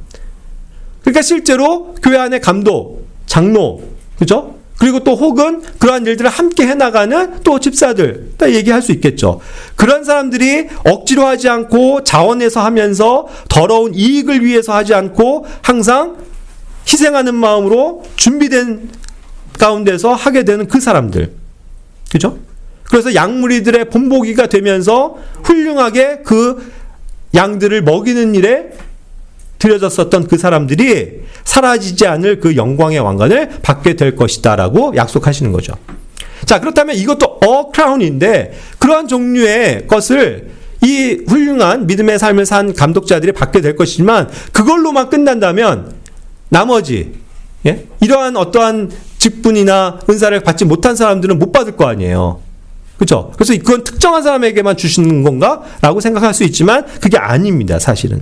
그러니까 실제로 교회 안에 감독, 장로, 그죠? 그리고 또 혹은 그러한 일들을 함께 해나가는 또 집사들, 다 얘기할 수 있겠죠. 그런 사람들이 억지로 하지 않고 자원해서 하면서 더러운 이익을 위해서 하지 않고 항상 희생하는 마음으로 준비된 가운데서 하게 되는 그 사람들. 그죠? 그래서 양무리들의 본보기가 되면서 훌륭하게 그 양들을 먹이는 일에 들여졌었던 그 사람들이 사라지지 않을 그 영광의 왕관을 받게 될 것이다 라고 약속하시는 거죠. 자, 그렇다면 이것도 a crown인데 그러한 종류의 것을 이 훌륭한 믿음의 삶을 산 감독자들이 받게 될 것이지만 그걸로만 끝난다면 나머지 이러한 어떠한 직분이나 은사를 받지 못한 사람들은 못 받을 거 아니에요. 그렇죠? 그래서 그건 특정한 사람에게만 주시는 건가? 라고 생각할 수 있지만 그게 아닙니다, 사실은.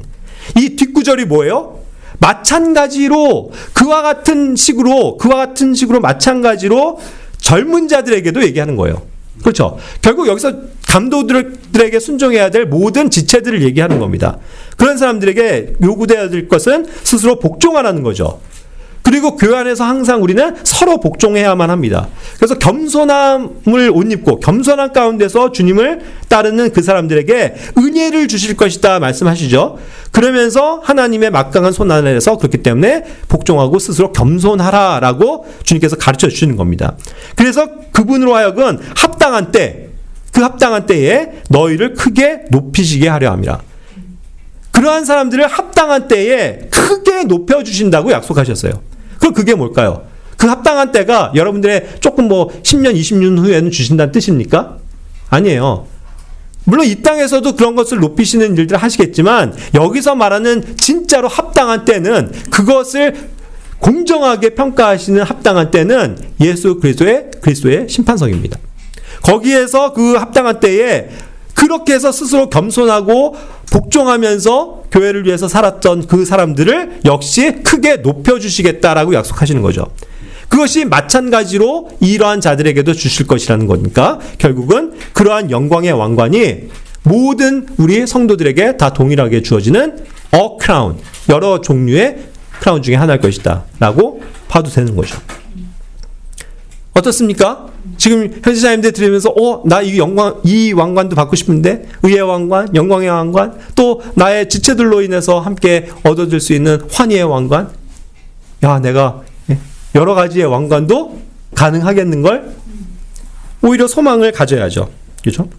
이 뒷구절이 뭐예요? 마찬가지로 그와 같은 식으로 마찬가지로 젊은 자들에게도 얘기하는 거예요. 그렇죠? 결국 여기서 감독들에게 순종해야 될 모든 지체들을 얘기하는 겁니다. 그런 사람들에게 요구되어야 될 것은 스스로 복종하라는 거죠. 그리고 교회 안에서 항상 우리는 서로 복종해야만 합니다. 그래서 겸손함을 옷 입고 겸손한 가운데서 주님을 따르는 그 사람들에게 은혜를 주실 것이다 말씀하시죠. 그러면서 하나님의 막강한 손 아래에서 그렇기 때문에 복종하고 스스로 겸손하라라고 주님께서 가르쳐 주시는 겁니다. 그래서 그분으로 하여금 합당한 때, 그 합당한 때에 너희를 크게 높이시게 하려 함이라. 그러한 사람들을 합당한 때에 크게 높여주신다고 약속하셨어요. 그럼 그게 뭘까요? 그 합당한 때가 여러분들의 조금 10년, 20년 후에는 주신다는 뜻입니까? 아니에요. 물론 이 땅에서도 그런 것을 높이시는 일들을 하시겠지만 여기서 말하는 진짜로 합당한 때는 그것을 공정하게 평가하시는 합당한 때는 예수 그리스도의 심판석입니다. 거기에서 그 합당한 때에 그렇게 해서 스스로 겸손하고 복종하면서 교회를 위해서 살았던 그 사람들을 역시 크게 높여주시겠다라고 약속하시는 거죠. 그것이 마찬가지로 이러한 자들에게도 주실 것이라는 거니까 결국은 그러한 영광의 왕관이 모든 우리 성도들에게 다 동일하게 주어지는 크라운, 여러 종류의 크라운 중에 하나일 것이다 라고 봐도 되는 거죠. 어떻습니까? 지금 현지자님들 들으면서 나 이 왕관도 받고 싶은데, 의의 왕관, 영광의 왕관, 또 나의 지체들로 인해서 함께 얻어들 수 있는 환희의 왕관, 내가 여러 가지의 왕관도 가능하겠는걸? 오히려 소망을 가져야죠. 그렇죠?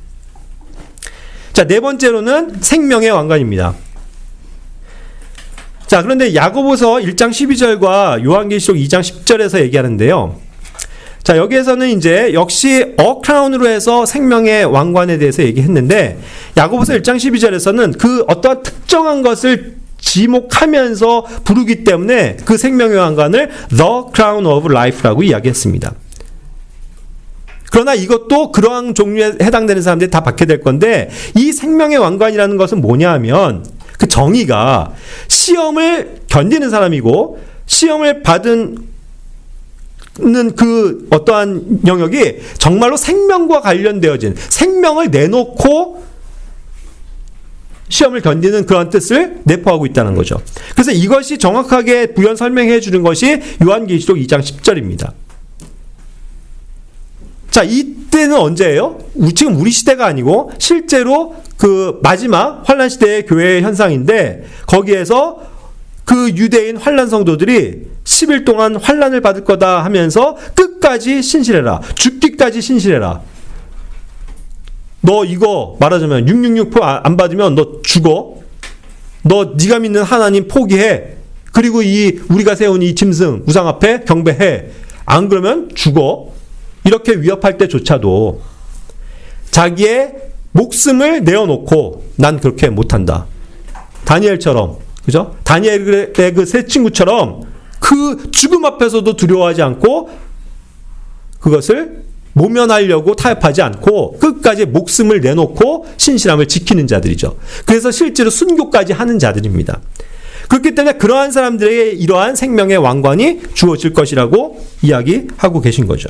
자, 네 번째로는 생명의 왕관입니다. 자, 그런데 야고보서 1장 12절과 요한계시록 2장 10절에서 얘기하는데요. 자, 여기에서는 이제 역시 크라운으로 해서 생명의 왕관에 대해서 얘기했는데 야고보서 1장 12절에서는 그 어떠한 특정한 것을 지목하면서 부르기 때문에 그 생명의 왕관을 The Crown of Life라고 이야기했습니다. 그러나 이것도 그러한 종류에 해당되는 사람들이 다 받게 될 건데 이 생명의 왕관이라는 것은 뭐냐 하면 그 정의가 시험을 견디는 사람이고 시험을 받은 그 어떠한 영역이 정말로 생명과 관련되어진 생명을 내놓고 시험을 견디는 그런 뜻을 내포하고 있다는 거죠. 그래서 이것이 정확하게 부연 설명해 주는 것이 요한계시록 2장 10절입니다. 자, 이때는 언제예요? 지금 우리 시대가 아니고 실제로 그 마지막 환란 시대의 교회의 현상인데 거기에서 그 유대인 환란 성도들이 10일 동안 환란을 받을 거다 하면서 끝까지 신실해라. 죽기까지 신실해라. 너 이거 말하자면 666표 안 받으면 너 죽어. 너 네가 믿는 하나님 포기해. 그리고 우리가 세운 이 짐승 우상 앞에 경배해. 안 그러면 죽어. 이렇게 위협할 때조차도 자기의 목숨을 내어놓고 난 그렇게 못한다. 다니엘처럼, 그죠? 다니엘의 그 세 친구처럼 그 죽음 앞에서도 두려워하지 않고 그것을 모면하려고 타협하지 않고 끝까지 목숨을 내놓고 신실함을 지키는 자들이죠. 그래서 실제로 순교까지 하는 자들입니다. 그렇기 때문에 그러한 사람들에게 이러한 생명의 왕관이 주어질 것이라고 이야기하고 계신 거죠.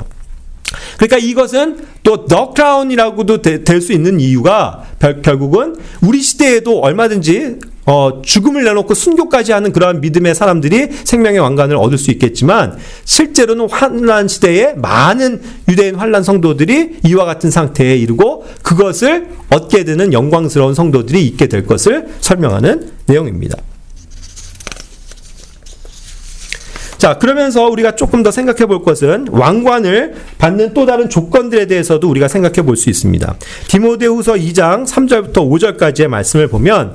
그러니까 이것은 또 The Crown이라고도 될 수 있는 이유가 결국은 우리 시대에도 얼마든지 죽음을 내놓고 순교까지 하는 그러한 믿음의 사람들이 생명의 왕관을 얻을 수 있겠지만 실제로는 환란 시대에 많은 유대인 환란 성도들이 이와 같은 상태에 이르고 그것을 얻게 되는 영광스러운 성도들이 있게 될 것을 설명하는 내용입니다. 자, 그러면서 우리가 조금 더 생각해 볼 것은 왕관을 받는 또 다른 조건들에 대해서도 우리가 생각해 볼 수 있습니다. 디모데후서 2장 3절부터 5절까지의 말씀을 보면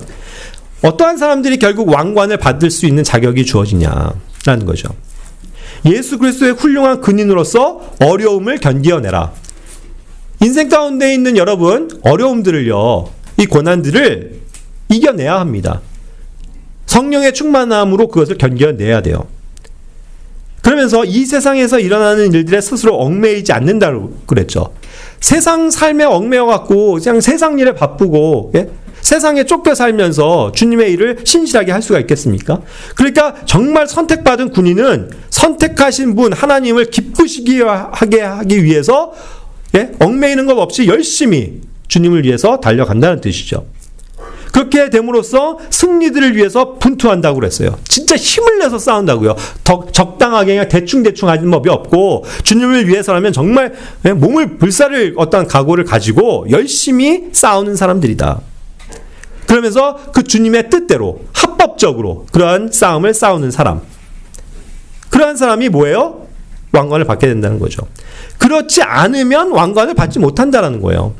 어떠한 사람들이 결국 왕관을 받을 수 있는 자격이 주어지냐라는 거죠. 예수 그리스도의 훌륭한 근인으로서 어려움을 견디어내라. 인생 가운데 있는 여러분, 어려움들을요, 이 고난들을 이겨내야 합니다. 성령의 충만함으로 그것을 견뎌내야 돼요. 그러면서 이 세상에서 일어나는 일들에 스스로 얽매이지 않는다고 그랬죠. 세상 삶에 얽매여갖고 그냥 세상 일에 바쁘고 세상에 쫓겨 살면서 주님의 일을 신실하게 할 수가 있겠습니까? 그러니까 정말 선택받은 군인은 선택하신 분 하나님을 기쁘시게 하기 위해서 얽매이는 것 없이 열심히 주님을 위해서 달려간다는 뜻이죠. 그렇게 됨으로써 승리들을 위해서 분투한다고 그랬어요. 진짜 힘을 내서 싸운다고요. 적당하게 그냥 대충 하는 법이 없고 주님을 위해서라면 정말 몸을 불사를 어떤 각오를 가지고 열심히 싸우는 사람들이다. 그러면서 그 주님의 뜻대로 합법적으로 그러한 싸움을 싸우는 사람. 그러한 사람이 뭐예요? 왕관을 받게 된다는 거죠. 그렇지 않으면 왕관을 받지 못한다는 거예요.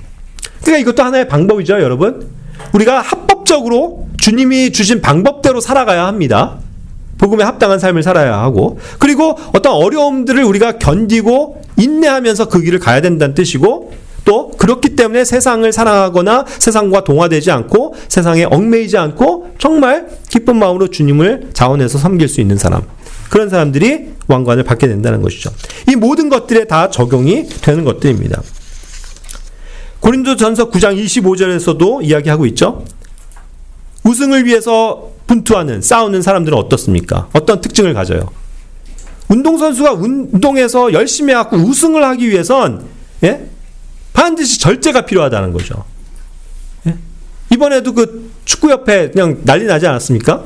그러니까 이것도 하나의 방법이죠, 여러분. 우리가 합법적으로 주님이 주신 방법대로 살아가야 합니다. 복음에 합당한 삶을 살아야 하고, 그리고 어떤 어려움들을 우리가 견디고 인내하면서 그 길을 가야 된다는 뜻이고, 또 그렇기 때문에 세상을 사랑하거나 세상과 동화되지 않고 세상에 얽매이지 않고 정말 기쁜 마음으로 주님을 자원해서 섬길 수 있는 사람, 그런 사람들이 왕관을 받게 된다는 것이죠. 이 모든 것들에 다 적용이 되는 것들입니다. 고린도전서 9장 25절에서도 이야기하고 있죠. 우승을 위해서 분투하는, 싸우는 사람들은 어떻습니까? 어떤 특징을 가져요? 운동선수가 운동에서 열심히 해갖고 우승을 하기 위해선 반드시 절제가 필요하다는 거죠. 이번에도 그 축구협회 그냥 난리 나지 않았습니까?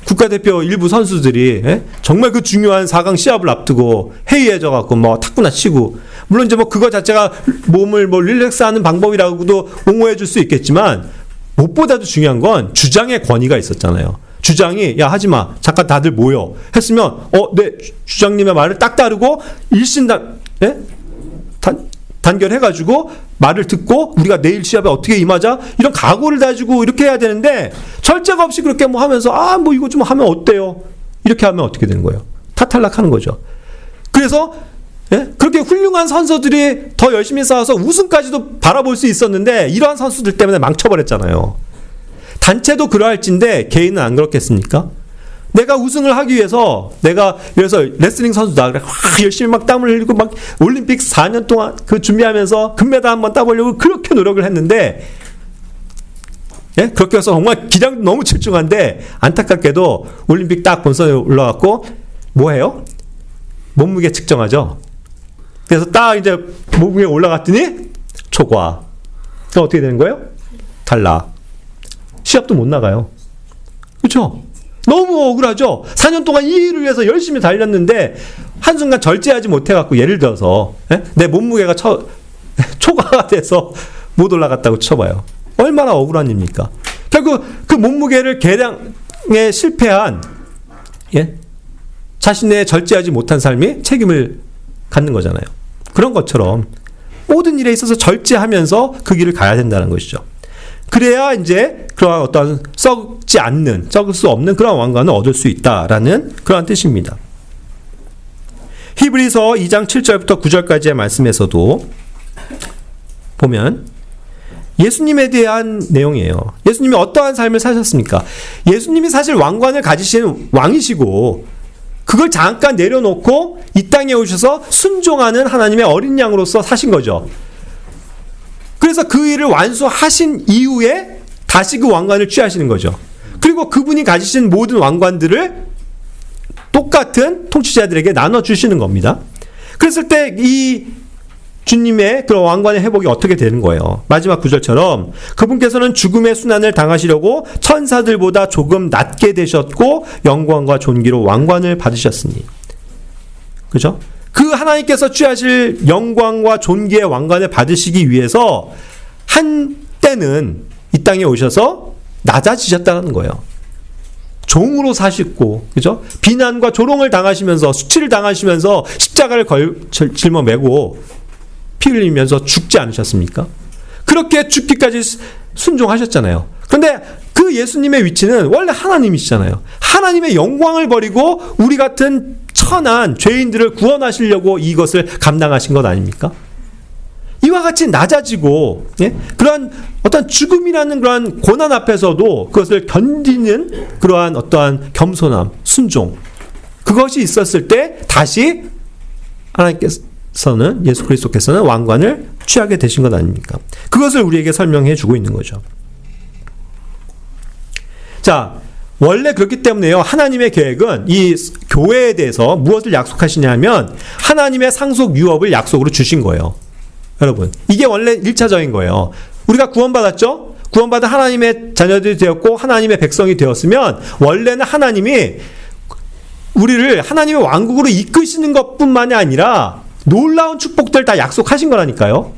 국가대표 일부 선수들이 정말 그 중요한 4강 시합을 앞두고 해이해져갖고 뭐 탁구나 치고, 물론 이제 뭐 그거 자체가 몸을 뭐 릴렉스하는 방법이라고도 옹호해 줄 수 있겠지만, 무엇보다도 중요한 건 주장의 권위가 있었잖아요. 주장이 야 하지마, 잠깐 다들 모여 했으면 네, 주장님의 말을 딱 따르고 단결해가지고 말을 듣고 우리가 내일 시합에 어떻게 임하자, 이런 각오를 가지고 이렇게 해야 되는데, 절제가 없이 그렇게 뭐 하면서 뭐 이거 좀 하면 어때요? 이렇게 하면 어떻게 되는 거예요? 탈락하는 거죠. 그래서 그렇게 훌륭한 선수들이 더 열심히 싸워서 우승까지도 바라볼 수 있었는데 이러한 선수들 때문에 망쳐버렸잖아요. 단체도 그러할진데 개인은 안 그렇겠습니까? 내가 우승을 하기 위해서, 내가 그래서 레슬링 선수다, 그래 열심히 막 땀을 흘리고 막 올림픽 4년 동안 그 준비하면서 금메달 한번 따보려고 그렇게 노력을 했는데, 그렇게 해서 정말 기량도 너무 출중한데 안타깝게도 올림픽 딱 본선에 올라갔고 뭐해요? 몸무게 측정하죠. 그래서 딱 이제 몸무게 올라갔더니 초과. 그럼 어떻게 되는 거예요? 탈락. 시합도 못 나가요. 그렇죠? 너무 억울하죠? 4년 동안 이 일을 위해서 열심히 달렸는데 한순간 절제하지 못해갖고, 예를 들어서 내 몸무게가 초과가 돼서 못 올라갔다고 쳐봐요. 얼마나 억울한 일입니까? 결국 그 몸무게를 계량에 실패한 자신의 절제하지 못한 삶이 책임을 갖는 거잖아요. 그런 것처럼 모든 일에 있어서 절제하면서 그 길을 가야 된다는 것이죠. 그래야 이제 그러한 어떤 썩지 않는, 썩을 수 없는 그런 왕관을 얻을 수 있다라는 그러한 뜻입니다. 히브리서 2장 7절부터 9절까지의 말씀에서도 보면 예수님에 대한 내용이에요. 예수님이 어떠한 삶을 사셨습니까? 예수님이 사실 왕관을 가지신 왕이시고, 그걸 잠깐 내려놓고 이 땅에 오셔서 순종하는 하나님의 어린 양으로서 사신 거죠. 그래서 그 일을 완수하신 이후에 다시 그 왕관을 취하시는 거죠. 그리고 그분이 가지신 모든 왕관들을 똑같은 통치자들에게 나눠주시는 겁니다. 그랬을 때 이 주님의 그런 왕관의 회복이 어떻게 되는 거예요? 마지막 구절처럼 그분께서는 죽음의 순환을 당하시려고 천사들보다 조금 낮게 되셨고 영광과 존귀로 왕관을 받으셨으니. 그죠? 그 하나님께서 취하실 영광과 존귀의 왕관을 받으시기 위해서 한때는 이 땅에 오셔서 낮아지셨다는 거예요. 종으로 사시고, 그죠? 비난과 조롱을 당하시면서, 수치를 당하시면서 십자가를 짊어 메고 피 흘리면서 죽지 않으셨습니까? 그렇게 죽기까지 순종하셨잖아요. 그런데 그 예수님의 위치는 원래 하나님이시잖아요. 하나님의 영광을 버리고 우리 같은 천한 죄인들을 구원하시려고 이것을 감당하신 것 아닙니까? 이와 같이 낮아지고 그러한 어떤 죽음이라는 그러한 고난 앞에서도 그것을 견디는 그러한 어떠한 겸손함, 순종, 그것이 있었을 때 다시 하나님께서는, 예수 그리스도께서는 왕관을 취하게 되신 것 아닙니까? 그것을 우리에게 설명해 주고 있는 거죠. 자, 원래 그렇기 때문에요. 하나님의 계획은 이 교회에 대해서 무엇을 약속하시냐면 하나님의 상속 유업을 약속으로 주신 거예요. 여러분, 이게 원래 1차적인 거예요. 우리가 구원받았죠? 구원받은 하나님의 자녀들이 되었고 하나님의 백성이 되었으면 원래는 하나님이 우리를 하나님의 왕국으로 이끄시는 것뿐만이 아니라 놀라운 축복들 다 약속하신 거라니까요.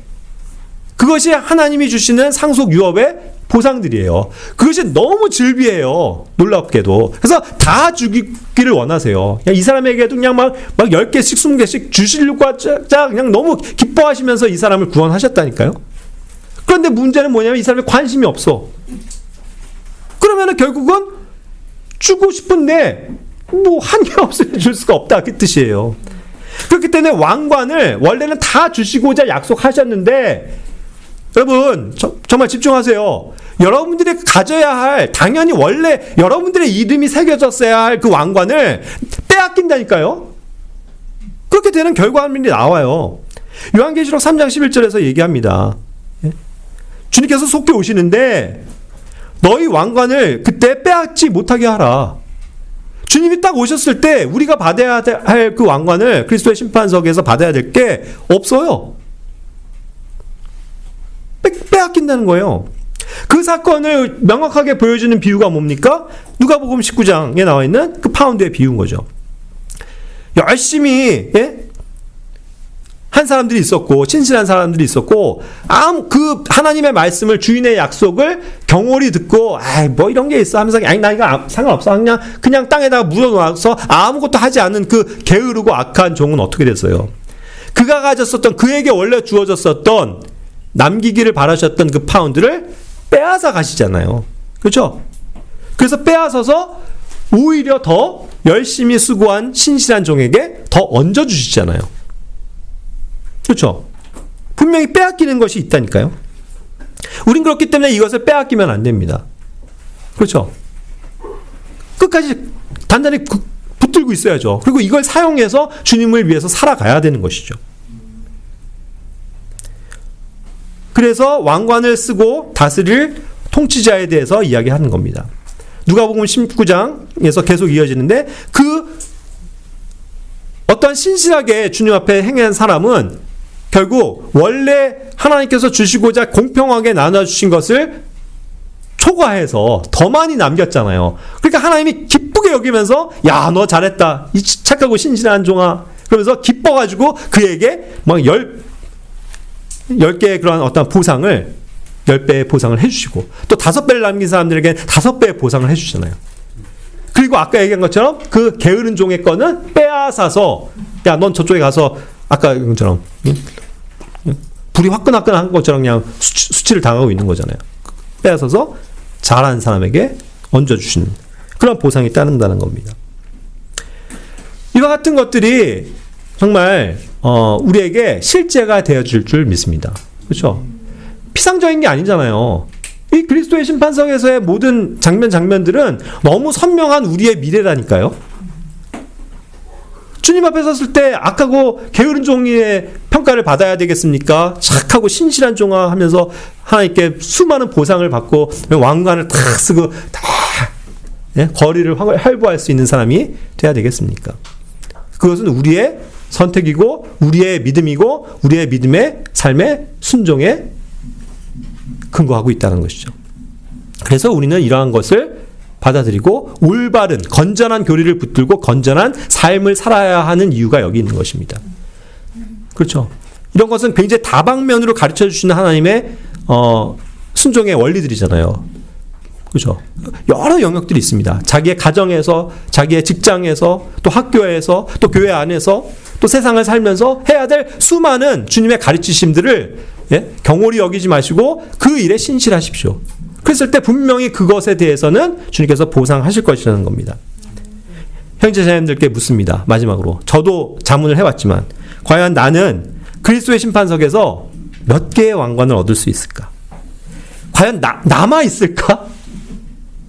그것이 하나님이 주시는 상속 유업의 보상들이에요. 그것이 너무 즐비해요. 놀랍게도. 그래서 다 주기를 원하세요. 그냥 이 사람에게도 그냥 막 10개씩 20개씩 주시려고 그냥 너무 기뻐하시면서 이 사람을 구원하셨다니까요. 그런데 문제는 뭐냐면 이 사람이 관심이 없어. 그러면은 결국은 주고 싶은데 뭐 한 개 없으면 줄 수가 없다 그 뜻이에요. 그렇기 때문에 왕관을 원래는 다 주시고자 약속하셨는데 여러분 정말 집중하세요. 여러분들이 가져야 할 당연히 원래 여러분들의 이름이 새겨졌어야 할 그 왕관을 빼앗긴다니까요. 그렇게 되는 결과물이 나와요. 요한계시록 3장 11절에서 얘기합니다. 주님께서 속히 오시는데 너희 왕관을 그때 빼앗지 못하게 하라. 주님이 딱 오셨을 때 우리가 받아야 할 그 왕관을 그리스도의 심판석에서 받아야 될 게 없어요. 빼앗긴다는 거예요. 그 사건을 명확하게 보여주는 비유가 뭡니까? 누가복음 19장에 나와 있는 그 파운드의 비유인 거죠. 열심히 한 사람들이 있었고 신실한 사람들이 있었고 그 하나님의 말씀을 주인의 약속을 경홀히 듣고 뭐 이런 게 있어 하면서 나 이거 상관없어 그냥 땅에다가 묻어놔서 아무것도 하지 않는 그 게으르고 악한 종은 어떻게 됐어요? 그가 가졌었던 그에게 원래 주어졌었던 남기기를 바라셨던 그 파운드를 빼앗아 가시잖아요. 그렇죠? 그래서 빼앗아서 오히려 더 열심히 수고한 신실한 종에게 더 얹어주시잖아요. 그렇죠? 분명히 빼앗기는 것이 있다니까요. 우린 그렇기 때문에 이것을 빼앗기면 안 됩니다. 그렇죠? 끝까지 단단히 붙들고 있어야죠. 그리고 이걸 사용해서 주님을 위해서 살아가야 되는 것이죠. 그래서 왕관을 쓰고 다스릴 통치자에 대해서 이야기하는 겁니다. 누가복음 19장에서 계속 이어지는데 그 어떤 신실하게 주님 앞에 행한 사람은 결국 원래 하나님께서 주시고자 공평하게 나눠주신 것을 초과해서 더 많이 남겼잖아요. 그러니까 하나님이 기쁘게 여기면서 야, 너 잘했다. 이 착하고 신실한 종아. 그러면서 기뻐가지고 그에게 막 10개의 그런 어떤 보상을 10배의 보상을 해주시고 또 5배를 남긴 사람들에게 5배의 보상을 해주잖아요. 그리고 아까 얘기한 것처럼 그 게으른 종의 거는 빼앗아서 야, 넌 저쪽에 가서 아까 것처럼 불이 화끈화끈한 것처럼 그냥 수치를 당하고 있는 거잖아요. 빼앗아서 잘하는 사람에게 얹어주시는 그런 보상이 따른다는 겁니다. 이와 같은 것들이 정말 우리에게 실제가 되어줄 줄 믿습니다. 그렇죠? 피상적인 게 아니잖아요. 이 그리스도의 심판석에서의 모든 장면들은 너무 선명한 우리의 미래라니까요. 주님 앞에 섰을 때 악하고 게으른 종의 평가를 받아야 되겠습니까? 착하고 신실한 종아 하면서 하나님께 수많은 보상을 받고 왕관을 다 쓰고 다 거리를 활보할 수 있는 사람이 돼야 되겠습니까? 그것은 우리의 선택이고 우리의 믿음이고 우리의 믿음의 삶의 순종에 근거하고 있다는 것이죠. 그래서 우리는 이러한 것을 받아들이고 올바른 건전한 교리를 붙들고 건전한 삶을 살아야 하는 이유가 여기 있는 것입니다. 그렇죠? 이런 것은 굉장히 다방면으로 가르쳐 주시는 하나님의 순종의 원리들이잖아요. 그렇죠? 여러 영역들이 있습니다. 자기의 가정에서, 자기의 직장에서, 또 학교에서, 또 교회 안에서, 또 세상을 살면서 해야 될 수많은 주님의 가르치심들을 경홀히 여기지 마시고 그 일에 신실하십시오. 그랬을 때 분명히 그것에 대해서는 주님께서 보상하실 것이라는 겁니다. 형제자매님들께 묻습니다. 마지막으로. 저도 자문을 해봤지만 과연 나는 그리스도의 심판석에서 몇 개의 왕관을 얻을 수 있을까? 과연 남아있을까?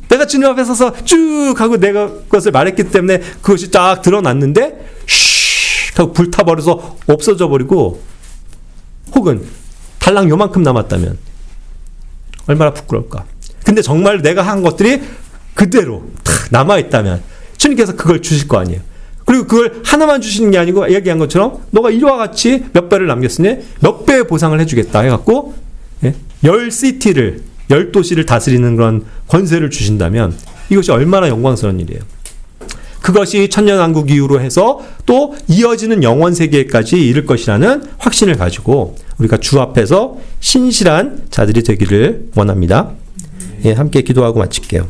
내가 주님 앞에 서서 쭉 하고 내가 그것을 말했기 때문에 그것이 쫙 드러났는데 쉿 하고 불타버려서 없어져 버리고 혹은 달랑 요만큼 남았다면 얼마나 부끄러울까. 근데 정말 내가 한 것들이 그대로 남아있다면 주님께서 그걸 주실 거 아니에요. 그리고 그걸 하나만 주시는 게 아니고 얘기한 것처럼 너가 이와 같이 몇 배를 남겼으니 몇 배의 보상을 해주겠다 해갖고 10시티를 10도시를 다스리는 그런 권세를 주신다면 이것이 얼마나 영광스러운 일이에요. 그것이 천년왕국 이후로 해서 또 이어지는 영원 세계까지 이를 것이라는 확신을 가지고 우리가 주 앞에서 신실한 자들이 되기를 원합니다. 예, 함께 기도하고 마칠게요.